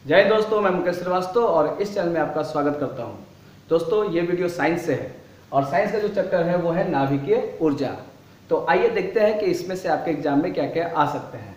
जय दोस्तों, मैं मुकेश श्रीवास्तव और इस चैनल में आपका स्वागत करता हूं। दोस्तों, ये वीडियो साइंस से है और साइंस का जो चैप्टर है वो है नाभिकीय ऊर्जा। तो आइए देखते हैं कि इसमें से आपके एग्जाम में क्या क्या आ सकते हैं।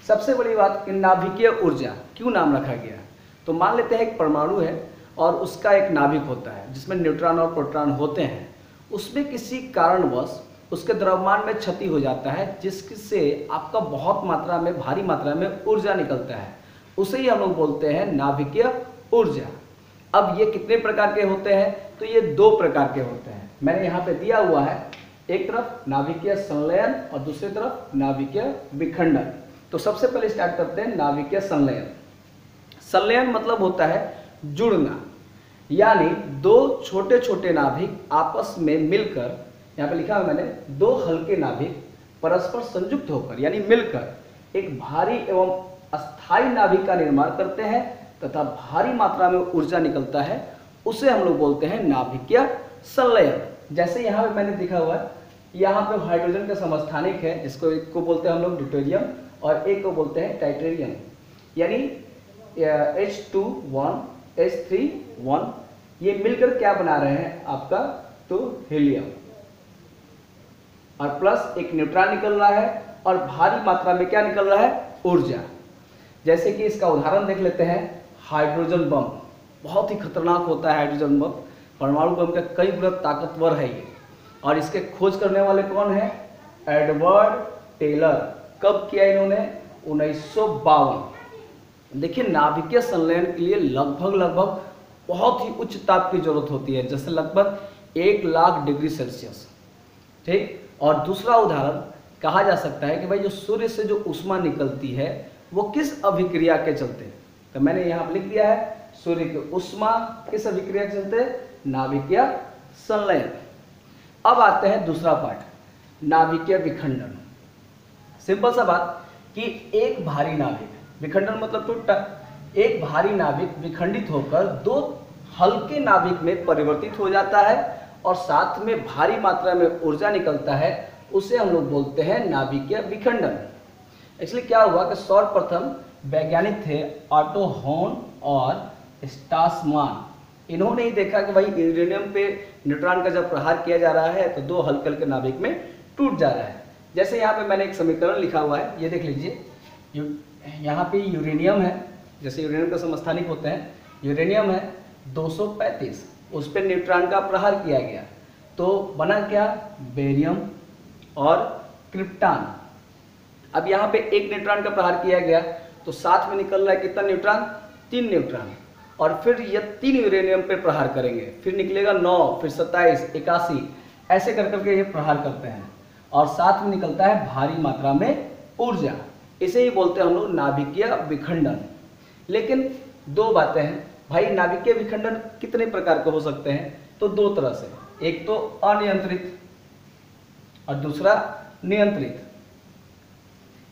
सबसे बड़ी बात कि नाभिकीय ऊर्जा क्यों नाम रखा गया। तो मान लेते हैं एक परमाणु है और उसका एक नाभिक होता है जिसमें न्यूट्रॉन और प्रोटॉन होते हैं। उसमें किसी कारणवश उसके द्रव्यमान में क्षति हो जाता है जिससे आपका बहुत मात्रा में भारी मात्रा में ऊर्जा निकलता है। उसे ही हम लोग बोलते हैं नाभिकीय ऊर्जा। अब ये कितने प्रकार के होते हैं? तो ये दो प्रकार के होते हैं। मैंने यहाँ पे दिया हुआ है, एक तरफ नाभिकीय संलयन और दूसरी तरफ नाभिकीय विखंडन। तो सबसे पहले स्टार्ट करते हैं नाभिकीय संलयन। संलयन मतलब होता है जुड़ना, यानी दो छोटे छोटे नाभिक आपस में मिलकर, यहाँ पे लिखा है मैंने, दो हल्के नाभिक परस्पर संयुक्त होकर यानी मिलकर एक भारी एवं अस्थायी नाभिक का निर्माण करते हैं तथा भारी मात्रा में ऊर्जा निकलता है। उसे हम लोग बोलते हैं नाभिकीय संलयन। जैसे यहाँ पे मैंने दिखा हुआ है, यहाँ पे हाइड्रोजन का समस्थानिक है जिसको एक को बोलते हैं हम लोग ड्यूटेरियम और एक को बोलते हैं टाइटेरियम, यानी H2 1 H3 1। ये मिलकर क्या बना रहे हैं आपका? तो हीलियम, और प्लस एक न्यूट्रॉन निकल रहा है और भारी मात्रा में क्या निकल रहा है? ऊर्जा। जैसे कि इसका उदाहरण देख लेते हैं, हाइड्रोजन बम। बहुत ही खतरनाक होता है हाइड्रोजन बम। परमाणु बम का कई गुना ताकतवर है ये। और इसके खोज करने वाले कौन है? Edward Teller. कब किया इन्होंने? 1952। देखिए, नाभिकीय संलयन के लिए लगभग बहुत ही उच्च ताप की जरूरत होती है, जैसे लगभग 1,00,000 डिग्री सेल्सियस। ठीक। और दूसरा उदाहरण कहा जा सकता है कि भाई जो सूर्य से जो ऊष्मा निकलती है वो किस अभिक्रिया के चलते? तो मैंने यहाँ पर लिख दिया है, सूर्य की ऊष्मा किस अभिक्रिया के चलते? नाभिकीय संलयन। अब आते हैं दूसरा पार्ट, नाभिकीय विखंडन। सिंपल सा बात कि एक भारी नाभिक, विखंडन मतलब टूटता, एक भारी नाभिक विखंडित होकर दो हल्के नाभिक में परिवर्तित हो जाता है और साथ में भारी मात्रा में ऊर्जा निकलता है। उसे हम लोग बोलते हैं नाभिकीय विखंडन। एक्चुअली क्या हुआ कि सर्वप्रथम वैज्ञानिक थे ऑटो हॉर्न और स्ट्रासमान। इन्होंने ही देखा कि भाई यूरेनियम पे न्यूट्रॉन का जब प्रहार किया जा रहा है तो दो हल्के हल्के नाभिक में टूट जा रहा है। जैसे यहाँ पे मैंने एक समीकरण लिखा हुआ है, ये देख लीजिए। यहाँ पे यूरेनियम है, जैसे यूरेनियम का समस्थानिक होते हैं, यूरेनियम है 235, उस पर न्यूट्रॉन का प्रहार किया गया तो बना क्या? बेरियम और क्रिप्टॉन। अब यहाँ पे एक न्यूट्रॉन का प्रहार किया गया तो साथ में निकल रहा है कितना न्यूट्रॉन? 3 न्यूट्रॉन। और फिर ये 3 यूरेनियम पे प्रहार करेंगे, फिर निकलेगा 9, फिर 27, 81, ऐसे कर करके ये प्रहार करते हैं और साथ में निकलता है भारी मात्रा में ऊर्जा। इसे ही बोलते हैं हम लोग नाभिकीय विखंडन। लेकिन दो बातें हैं भाई, नाभिकीय विखंडन कितने प्रकार के हो सकते हैं? तो दो तरह से, एक तो अनियंत्रित और दूसरा नियंत्रित।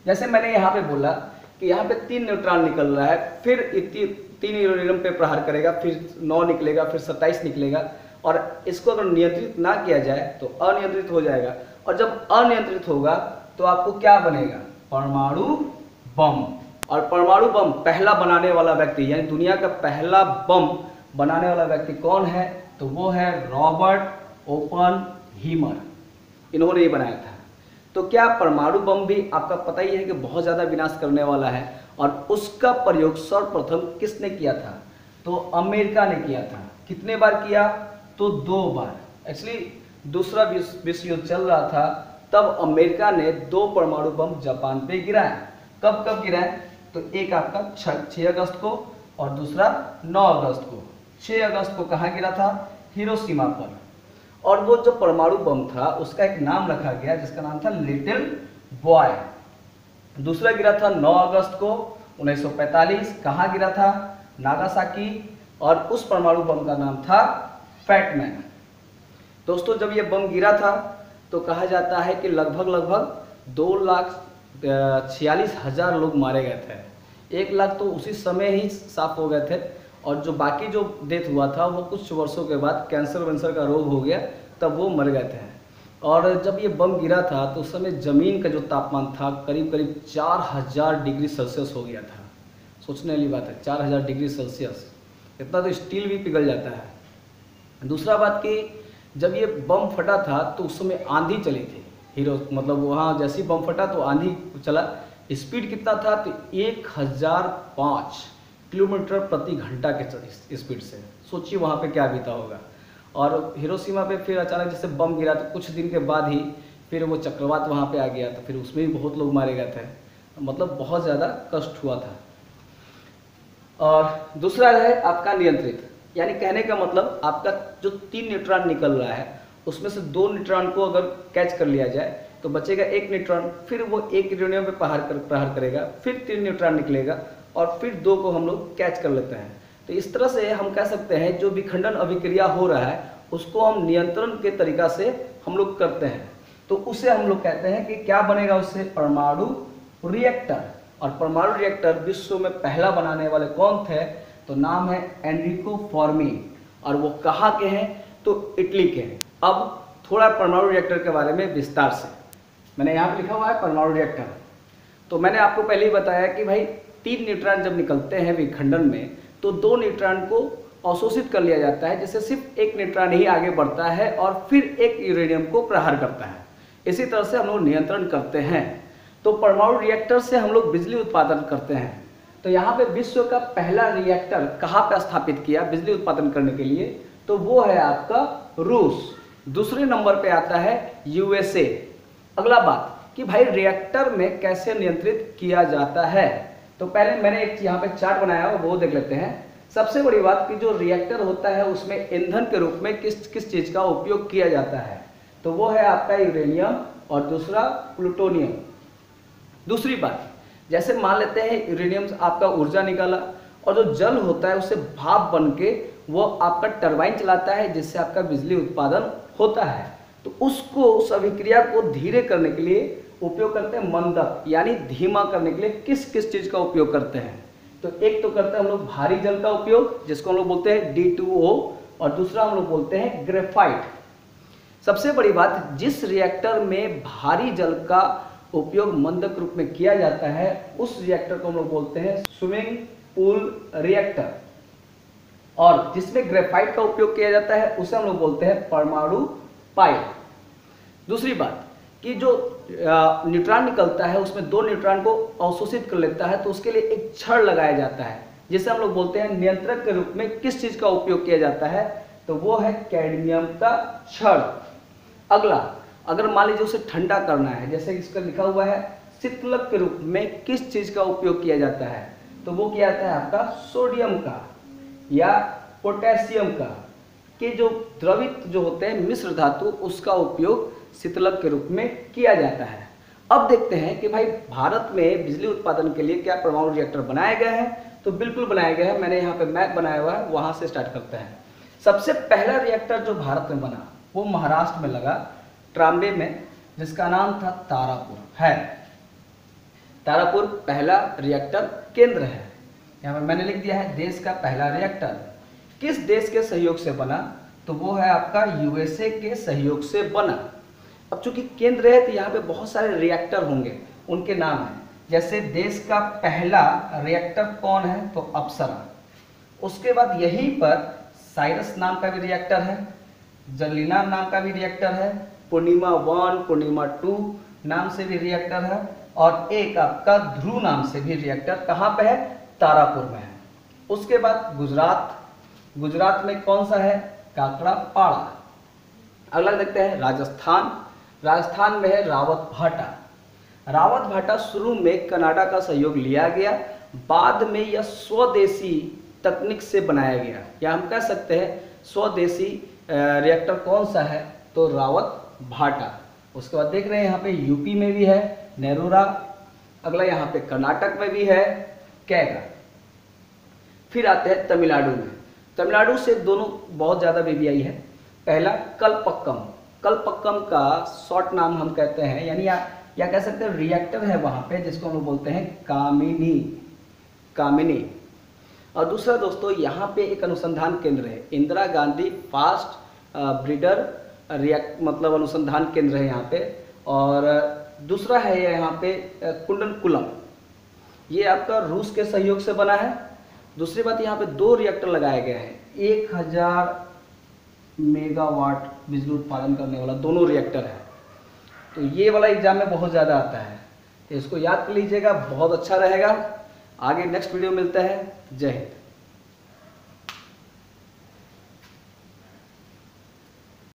जैसे मैंने यहाँ पे बोला कि यहाँ पे 3 न्यूट्रॉन निकल रहा है, फिर 3 यूरेनियम पे प्रहार करेगा, फिर 9 निकलेगा, फिर 27 निकलेगा, और इसको अगर नियंत्रित ना किया जाए तो अनियंत्रित हो जाएगा। और जब अनियंत्रित होगा तो आपको क्या बनेगा? परमाणु बम। और परमाणु बम पहला बनाने वाला व्यक्ति, यानी दुनिया का पहला बम बनाने वाला व्यक्ति कौन है? तो वो है रॉबर्ट ओपनहीमर। इन्होंने ही बनाया था। तो क्या परमाणु बम भी आपका पता ही है कि बहुत ज़्यादा विनाश करने वाला है, और उसका प्रयोग सर्वप्रथम किसने किया था? तो अमेरिका ने किया था। कितने बार किया? तो 2 बार। एक्चुअली दूसरा विश्व युद्ध चल रहा था, तब अमेरिका ने 2 परमाणु बम जापान पे गिराया। कब गिराए? तो एक आपका 6 अगस्त को और दूसरा 9 अगस्त को। 6 अगस्त को कहाँ गिरा था? हिरोशिमा पर। और वो जो परमाणु बम था उसका एक नाम रखा गया जिसका नाम था लिटिल बॉय। दूसरा गिरा था 9 अगस्त को 1945। कहाँ गिरा था? नागासाकी। और उस परमाणु बम का नाम था फैटमैन। दोस्तों, जब ये बम गिरा था तो कहा जाता है कि लगभग 2,46,000 लोग मारे गए थे। 1 लाख तो उसी समय ही साफ हो गए थे, और जो बाकी जो डेथ हुआ था वो कुछ वर्षों के बाद कैंसर का रोग हो गया, तब वो मर गए थे। और जब ये बम गिरा था तो उस समय ज़मीन का जो तापमान था करीब 4000 डिग्री सेल्सियस हो गया था। सोचने वाली बात है, 4000 डिग्री सेल्सियस, इतना तो स्टील भी पिघल जाता है। दूसरा बात कि जब ये बम फटा था तो उस समय आंधी चली थी हीरो, मतलब वहाँ जैसे ही बम फटा तो आंधी चला। स्पीड कितना था तो 1005 किलोमीटर प्रति घंटा के स्पीड से। सोचिए वहाँ पे क्या बीता होगा। और हिरोशिमा पे फिर अचानक जैसे बम गिरा तो कुछ दिन के बाद ही फिर वो चक्रवात वहाँ पे आ गया, तो फिर उसमें भी बहुत लोग मारे गए थे, मतलब बहुत ज़्यादा कष्ट हुआ था। और दूसरा है आपका नियंत्रित, यानी कहने का मतलब आपका जो 3 न्यूट्रॉन निकल रहा है उसमें से 2 न्यूट्रॉन को अगर कैच कर लिया जाए तो बचेगा 1 न्यूट्रॉन, फिर वो 1 यूरेनियम पे प्रहार करेगा, फिर 3 न्यूट्रॉन निकलेगा और फिर 2 को हम लोग कैच कर लेते हैं। तो इस तरह से हम कह सकते हैं जो विखंडन अभिक्रिया हो रहा है उसको हम नियंत्रण के तरीका से हम लोग करते हैं, तो उसे हम लोग कहते हैं कि क्या बनेगा उससे, परमाणु रिएक्टर। और परमाणु रिएक्टर विश्व में पहला बनाने वाले कौन थे, तो नाम है एनरिको फर्मी, और वो कहाँ के हैं, तो इटली के हैं। अब थोड़ा परमाणु रिएक्टर के बारे में विस्तार से, मैंने यहाँ पे लिखा हुआ है परमाणु रिएक्टर। तो मैंने आपको पहले ही बताया कि भाई 3 न्यूट्रॉन जब निकलते हैं विखंडन में तो 2 न्यूट्रॉन को अवशोषित कर लिया जाता है, जिससे सिर्फ 1 न्यूट्रॉन ही आगे बढ़ता है और फिर 1 यूरेनियम को प्रहार करता है। इसी तरह से हम लोग नियंत्रण करते हैं। तो परमाणु रिएक्टर से हम लोग बिजली उत्पादन करते हैं। तो यहाँ पे विश्व का पहला रिएक्टर कहाँ पे स्थापित किया बिजली उत्पादन करने के लिए, तो वो है आपका रूस। दूसरे नंबर पे आता है यूएसए। अगला बात कि भाई रिएक्टर में कैसे नियंत्रित किया जाता है, तो पहले मैंने एक यहाँ पे चार्ट बनाया है वो देख लेते हैं। सबसे बड़ी बात कि जो रिएक्टर होता है उसमें ईंधन के रूप में किस किस चीज का उपयोग किया जाता है, तो वो है आपका यूरेनियम और दूसरा प्लूटोनियम। दूसरी बात, जैसे मान लेते हैं यूरेनियम आपका ऊर्जा निकाला और जो जल होता है उससे भाप बन के वो आपका टरबाइन चलाता है जिससे आपका बिजली उत्पादन होता है। तो उसको उस अभिक्रिया को धीरे करने के लिए उपयोग करते हैं मंदक, यानी धीमा करने के लिए किस किस चीज का उपयोग करते हैं, तो एक तो करते हैं हम लोग भारी जल का उपयोग जिसको हम लोग बोलते हैं D2O, और दूसरा हम लोग बोलते हैं ग्रेफाइट। सबसे बड़ी बात, जिस रिएक्टर में भारी जल का उपयोग मंदक रूप में किया जाता है उस रिएक्टर को हम लोग बोलते हैं स्विमिंग पूल रिएक्टर, और जिसमें ग्रेफाइट का उपयोग किया जाता है उसे हम लोग बोलते हैं परमाणु पाइप। दूसरी बात कि जो न्यूट्रॉन निकलता है उसमें 2 न्यूट्रॉन को अवशोषित कर लेता है, तो उसके लिए एक छड़ लगाया जाता है जिसे हम लोग बोलते हैं नियंत्रक के रूप में किस चीज का उपयोग किया जाता है, तो वो है कैडमियम का छड़। अगला, अगर मान लीजिए उसे ठंडा करना है, जैसे इसका लिखा हुआ है शीतलक के रूप में किस चीज का उपयोग किया जाता है, तो वो किया जाता है आपका सोडियम का या पोटेशियम का, कि जो द्रवित जो होते हैं मिश्र धातु उसका उपयोग शीतलक के रूप में किया जाता है। अब देखते हैं कि भाई भारत में बिजली उत्पादन के लिए क्या परमाणु रिएक्टर बनाए गए हैं, तो बिल्कुल बनाए गए हैं। मैंने यहाँ पे मैप बनाया हुआ है, वहां से स्टार्ट करते हैं। सबसे पहला रिएक्टर जो भारत में बना वो महाराष्ट्र में लगा, ट्राम्बे में, जिसका नाम था तारापुर है। तारापुर पहला रिएक्टर केंद्र है। यहाँ पर मैंने लिख दिया है देश का पहला रिएक्टर किस देश के सहयोग से बना, तो वो है आपका यूएसए के सहयोग से बना। अब चूंकि केंद्र है तो यहाँ पे बहुत सारे रिएक्टर होंगे, उनके नाम हैं। जैसे देश का पहला रिएक्टर कौन है, तो अप्सरा। उसके बाद यहीं पर साइरस नाम का भी रिएक्टर है, जर्लिना नाम का भी रिएक्टर है, पूर्णिमा 1, पूर्णिमा 2 नाम से भी रिएक्टर है, और एक आपका ध्रुव नाम से भी रिएक्टर कहाँ पे है, तारापुर में है। उसके बाद गुजरात में कौन सा है, काकड़ापाड़ा। अगला देखते हैं राजस्थान में है रावत भाटा शुरू में कनाडा का सहयोग लिया गया, बाद में यह स्वदेशी तकनीक से बनाया गया, या हम कह सकते हैं स्वदेशी रिएक्टर कौन सा है, तो रावत भाटा। उसके बाद देख रहे हैं यहाँ पे यूपी में भी है नेरूरा, अगला यहाँ पे कर्नाटक में भी है कैगा। फिर आते हैं तमिलनाडु से दोनों बहुत ज़्यादा बीबीआई है। पहला कलपक्कम का शॉर्ट नाम हम कहते हैं, यानी या कह सकते हैं रिएक्टर है वहाँ पे जिसको हम लोग बोलते हैं कामिनी। और दूसरा दोस्तों यहाँ पे एक अनुसंधान केंद्र है, इंदिरा गांधी फास्ट ब्रीडर मतलब अनुसंधान केंद्र है यहाँ पे। और दूसरा है यहाँ पे कुंडनकुलम। ये आपका रूस के सहयोग से बना है। दूसरी बात, यहाँ पे 2 रिएक्टर लगाए गए हैं, 1000 मेगावाट बिजली उत्पादन करने वाला दोनों रिएक्टर है। तो ये वाला एग्जाम में बहुत ज़्यादा आता है, तो इसको याद कर लीजिएगा, बहुत अच्छा रहेगा। आगे नेक्स्ट वीडियो मिलते हैं। जय हिंद।